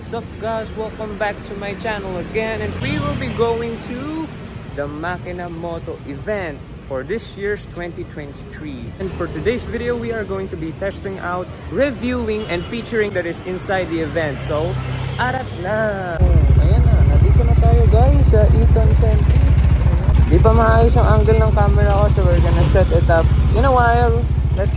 What's up guys, welcome back to my channel again, and we will be going to the Makina Moto event for this year's 2023. And for today's video, we are going to be testing out, reviewing, and featuring that is inside the event. So, arat na! Ayan na, nandito na tayo guys sa Eaton Center. Di pa maayos ang angle ng camera ko, so we're gonna set it up in a while. Let's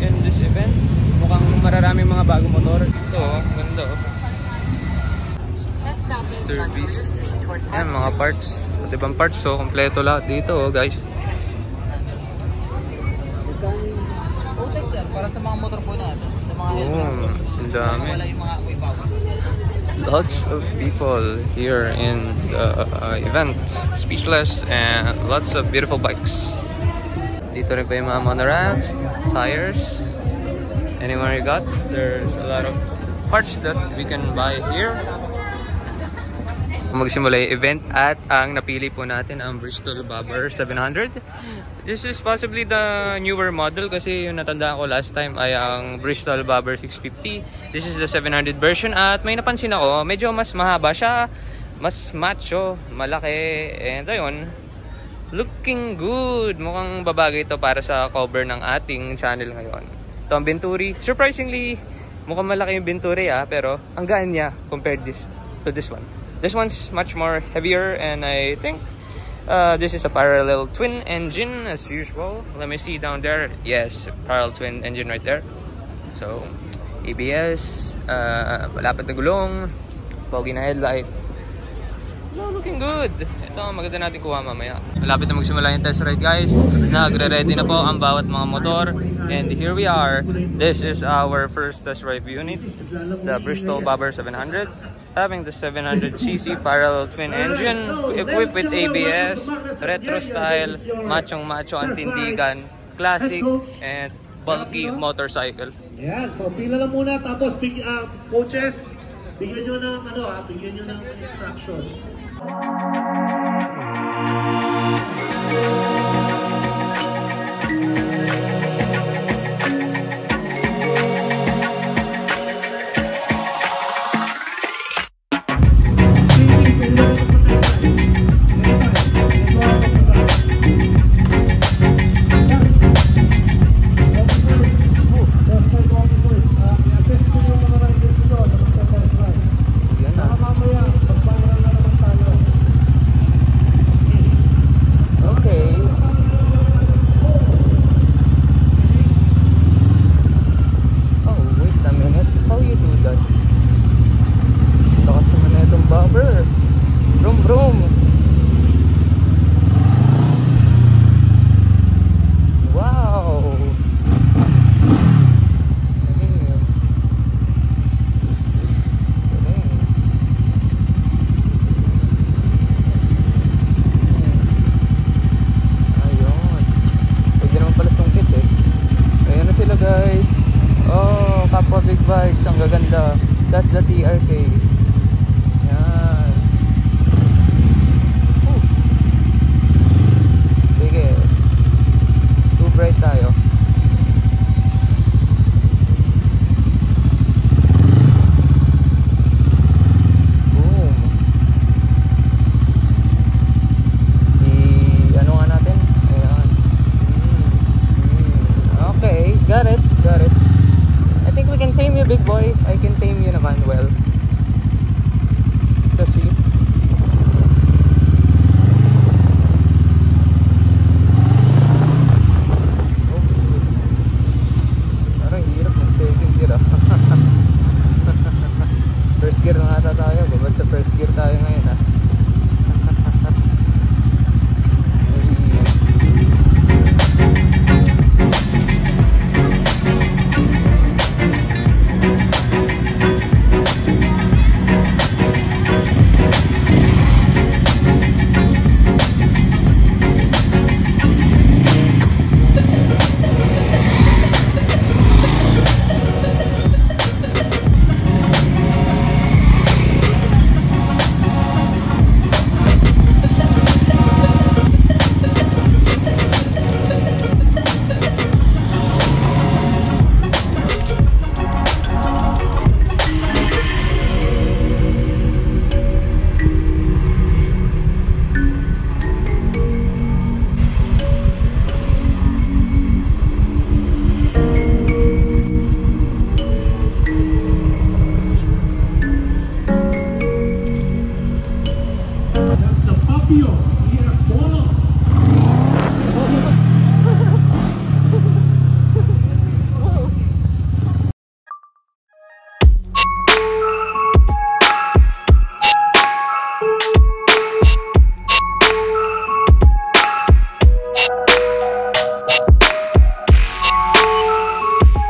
in this event. Mukhang mararaming mga bagong motor. Ito, ganda. Service. Yan, mga parts. At ibang parts. So, kompleto lahat dito, guys. Para sa mga motor po natin. Sa mga helmet. Ang dami. Wala yung mga wibawas. Lots of people here in the event. Speechless and lots of beautiful bikes. Dito rin pa yung mga monoracks, tires, anywhere you got. There's a lot of parts that we can buy here. Magsimula yung event at ang napili po natin ang Bristol Bobber 700. This is possibly the newer model kasi yung natandaan ko last time ay ang Bristol Bobber 650. This is the 700 version at may napansin ako, medyo mas mahaba siya, mas macho, malaki, and ayun. Looking good! Mukhang babagay ito para sa cover ng ating channel ngayon. Ito ang Venturi. Surprisingly, mukhang malaki yung Venturi pero ang gaan niya compared to this one. This one's much more heavier and I think this is a parallel twin engine as usual. Let me see down there. Yes, parallel twin engine right there. So, ABS, malapit na gulong, pogi na headlight. No, looking good. Ito, maganda natin kuha mamaya. Malapit na magsimula yung test ride guys. Nagre-ready na po ang bawat mga motor. And here we are. This is our first test drive unit. The Bristol Bobber 700. Having the 700cc parallel twin engine. Equipped with ABS. Retro style. Machong macho ang tindigan. Classic and bulky motorcycle. Yan. So, pila lang muna. Tapos, coaches, bigyan nyo ng, bigyan nyo ng instruction. bikes. Ang gaganda. That's the TRK. Yan. Oh. Sige. Too bright tayo. Boom. Ano nga natin? Ayan. Okay, got it. I think we can tame you, big boy. I can tame you naman well. Kasi parang hirap ng second gear ah. First gear na ata tayo. Babad sa first gear tayo ngayon ah.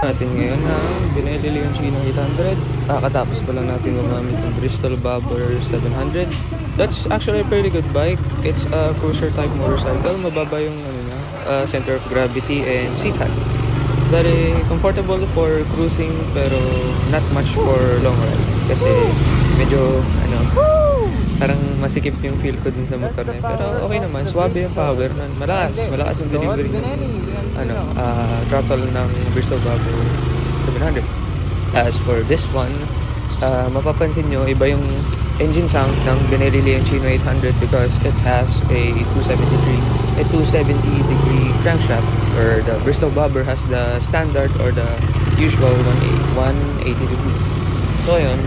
Natin ngayon ang Benelli Leoncino 800. Kakatapos pa lang natin gumamit ng Bristol Bobber 700. That's actually a pretty good bike. It's a cruiser type motorcycle. Mababa yung center of gravity and seat height. Very comfortable for cruising pero not much for long rides kasi medyo parang masikip yung feel ko dun sa motor na yun. Pero okay naman, swabe yung power nun. Malakas yung delivery ng throttle ng Bristol Bobber 700. As for this one, mapapansin nyo, iba yung engine sound ng Benelli Leoncino 800 because it has a 270 degree crankshaft, or the Bristol Bobber has the standard or the usual 180 degree. So yun,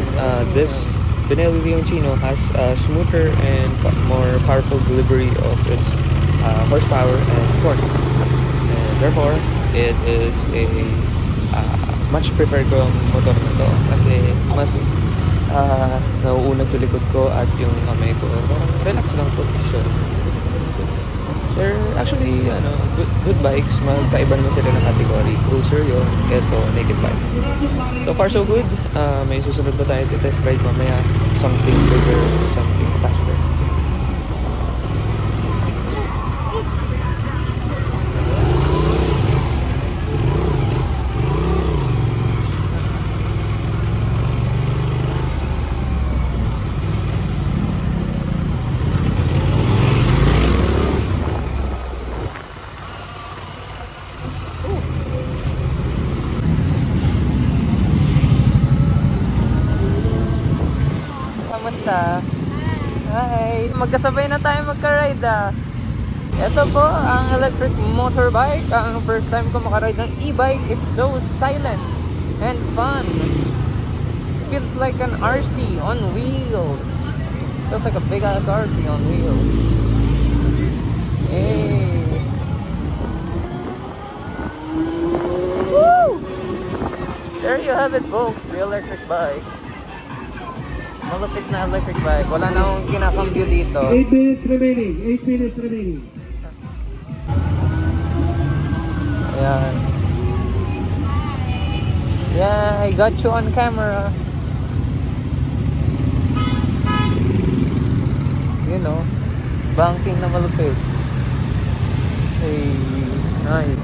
this Benelli Leoncino has a smoother and more powerful delivery of its horsepower and torque. And therefore, it is a much preferred ko ang motor na to kasi mas nauunat yung likod ko at yung kamay ko. Parang relax lang position. They're actually good bikes. Magkaiba naman sila ng category. Cruiser yun. Ito, naked bike. So far so good. May susunod pa tayo test ride mamaya. Something bigger, something faster. Kamusta? Hi! Magkasabay na tayo magka-ride ah. Ito po ang electric motorbike. Ang first time ko makaride ng e-bike. It's so silent and fun. Feels like an RC on wheels. Feels like a big ass RC on wheels. Hey! Woo! There you have it, folks. The electric bike. Malupit na electric bike. Wala na akong kinakambyo dito. 8 minutes remaining. 8 minutes remaining. Ayan. Yeah, I got you on camera. You know, banking na malupit. Hey, nice.